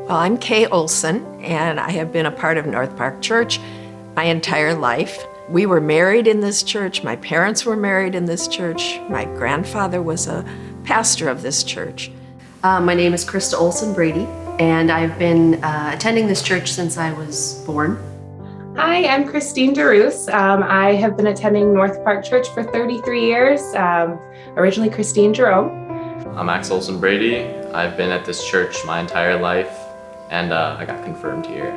Well, I'm Kay Olson, and I have been a part of North Park Church my entire life. We were married in this church. My parents were married in this church. My grandfather was a pastor of this church. My name is Krista Olson Brady, and I've been attending this church since I was born. Hi, I'm Christine DeRoos. I have been attending North Park Church for 33 years, originally Christine Jerome. I'm Max Olson Brady. I've been at this church my entire life, and I got confirmed here.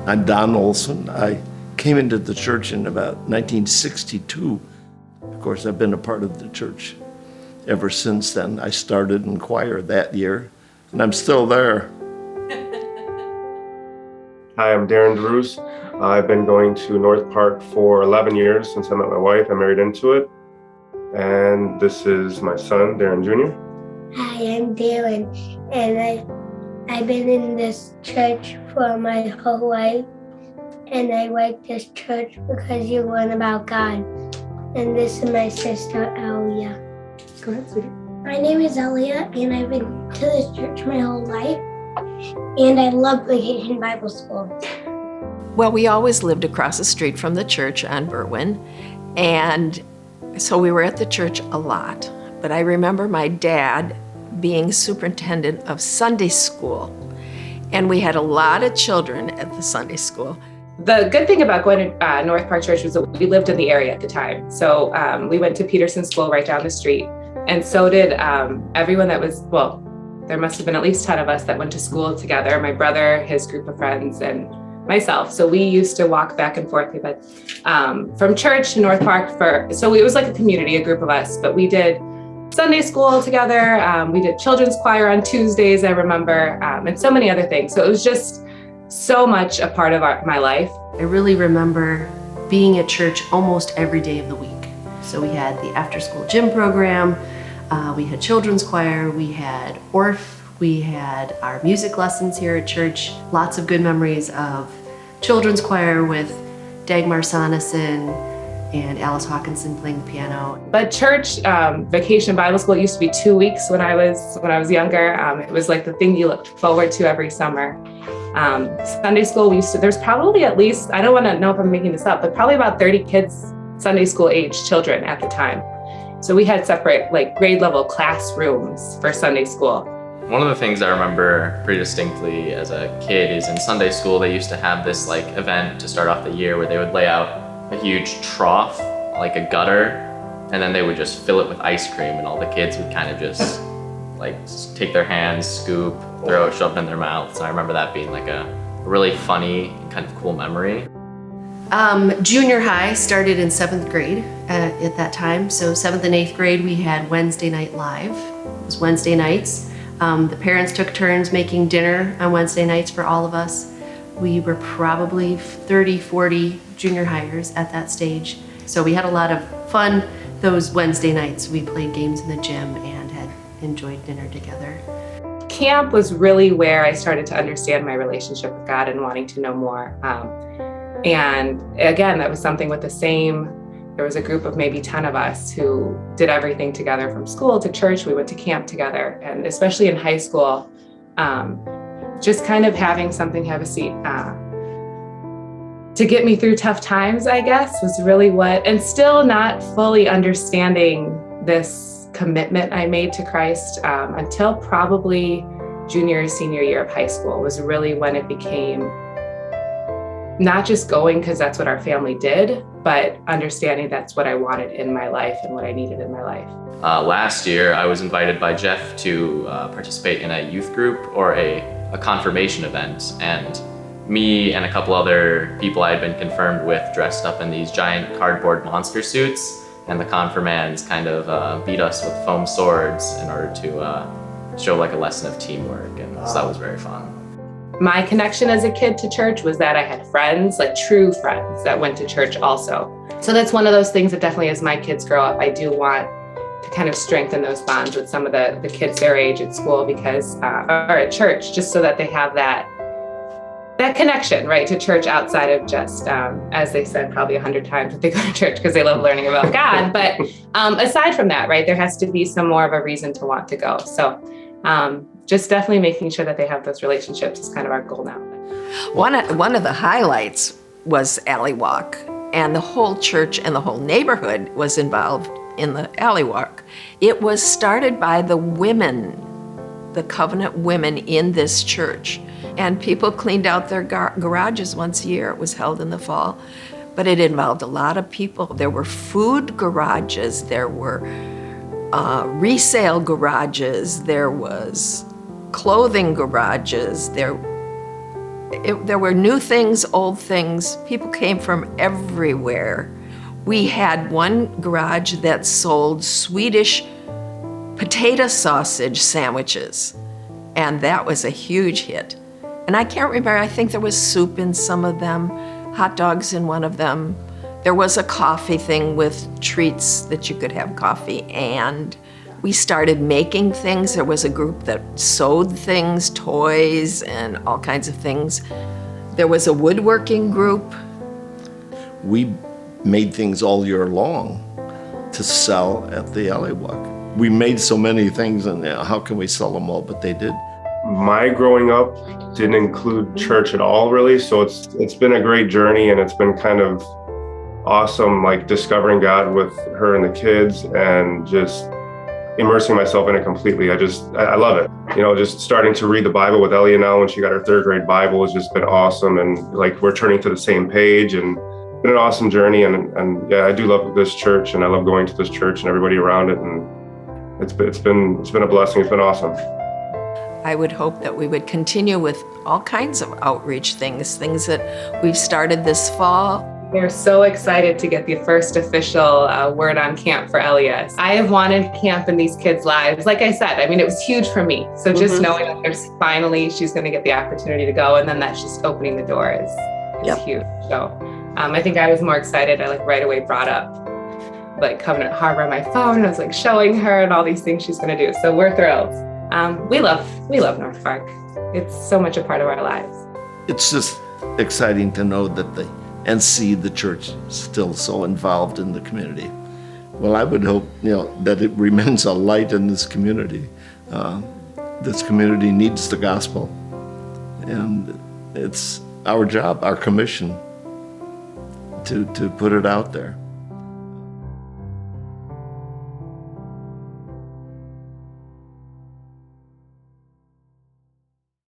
I'm Don Olson. I came into the church in about 1962. Of course, I've been a part of the church ever since then. I started in choir that year, and I'm still there. Hi, I'm Darren DeRoos. I've been going to North Park for 11 years since I met my wife. I married into it. And this is my son, Darren Jr. Hi, I'm Darren, and I've been in this church for my whole life. And I like this church because you learn about God. And this is my sister, Elia. Go ahead, sweetie. My name is Elia, and I've been to this church my whole life. And I love Vacation Bible School. Well, we always lived across the street from the church on Berwyn, and so we were at the church a lot. But I remember my dad being superintendent of Sunday school, and we had a lot of children at the Sunday school. The good thing about going to North Park Church was that we lived in the area at the time. So we went to Peterson School right down the street, and so did everyone that was, well, there must have been at least 10 of us that went to school together, my brother, his group of friends, and myself. So we used to walk back and forth from church to North Park so it was like a community, a group of us, but we did Sunday school together. We did children's choir on Tuesdays, I remember, and so many other things. So it was just so much a part of my life. I really remember being at church almost every day of the week. So we had the after-school gym program, we had children's choir, we had ORF, we had our music lessons here at church. Lots of good memories of children's choir with Dagmar Sonneson and Alice Hawkinson playing the piano. But church, Vacation Bible School, it used to be 2 weeks when I was younger. It was like the thing you looked forward to every summer. Sunday school, there's probably at least, I don't want to know if I'm making this up, but probably about 30 kids, Sunday school age children at the time. So we had separate grade level classrooms for Sunday school. One of the things I remember pretty distinctly as a kid is in Sunday school, they used to have this event to start off the year where they would lay out a huge trough, like a gutter, and then they would just fill it with ice cream, and all the kids would kind of just take their hands, scoop, throw it, shove it in their mouths. And I remember that being a really funny, kind of cool memory. Junior high started in 7th grade at that time. So 7th and 8th grade, we had Wednesday Night Live. It was Wednesday nights. The parents took turns making dinner on Wednesday nights for all of us. We were probably 30, 40 junior hires at that stage. So we had a lot of fun those Wednesday nights. We played games in the gym and had enjoyed dinner together. Camp was really where I started to understand my relationship with God and wanting to know more. And again, that was something with there was a group of maybe 10 of us who did everything together from school to church. We went to camp together, and especially in high school, just kind of having something have a seat to get me through tough times, I guess, was really and still not fully understanding this commitment I made to Christ until probably junior or senior year of high school was really when it became not just going because that's what our family did, but understanding that's what I wanted in my life and what I needed in my life. Last year, I was invited by Jeff to participate in a youth group or a confirmation event, and me and a couple other people I had been confirmed with dressed up in these giant cardboard monster suits, and the confirmands kind of beat us with foam swords in order to show a lesson of teamwork, and so that was very fun. My connection as a kid to church was that I had friends, true friends that went to church also. So that's one of those things that definitely as my kids grow up, I do want to kind of strengthen those bonds with some of the kids their age at school or at church, just so that they have that connection, right, to church outside of just, as they said probably 100 times that they go to church because they love learning about God. But aside from that, right, there has to be some more of a reason to want to go. So Just definitely making sure that they have those relationships is kind of our goal now. One of the highlights was Alley Walk, and the whole church and the whole neighborhood was involved in the Alley Walk. It was started by the women, the covenant women in this church, and people cleaned out their garages once a year. It was held in the fall, but it involved a lot of people. There were food garages, there were resale garages, there was clothing garages, there were new things, old things. People came from everywhere. We had one garage that sold Swedish potato sausage sandwiches, and that was a huge hit. And I can't remember, I think there was soup in some of them, hot dogs in one of them. There was a coffee thing with treats that you could have coffee, and we started making things. There was a group that sewed things, toys, and all kinds of things. There was a woodworking group. We made things all year long to sell at the Alley Walk. We made so many things, and how can we sell them all? But they did. My growing up didn't include church at all, really. So it's been a great journey, and it's been kind of awesome, like discovering God with her and the kids, and just immersing myself in it completely. I love it. You know, just starting to read the Bible with Elia now when she got her 3rd grade Bible has just been awesome, and like we're turning to the same page, and it's been an awesome journey. And yeah, I do love this church, and I love going to this church and everybody around it, and it's been a blessing. It's been awesome. I would hope that we would continue with all kinds of outreach things that we've started this fall. We're so excited to get the first official word on camp for Elias. I have wanted camp in these kids' lives. Like I said, I mean, it was huge for me. So just knowing that she's going to get the opportunity to go, and then that's just opening the door is huge. So I think I was more excited. I right away brought up Covenant Harbor on my phone, and I was showing her and all these things she's going to do. So we're thrilled. We love North Park. It's so much a part of our lives. It's just exciting to know that and see the church still so involved in the community. Well, I would hope, that it remains a light in this community. This community needs the gospel, and it's our job, our commission, to put it out there.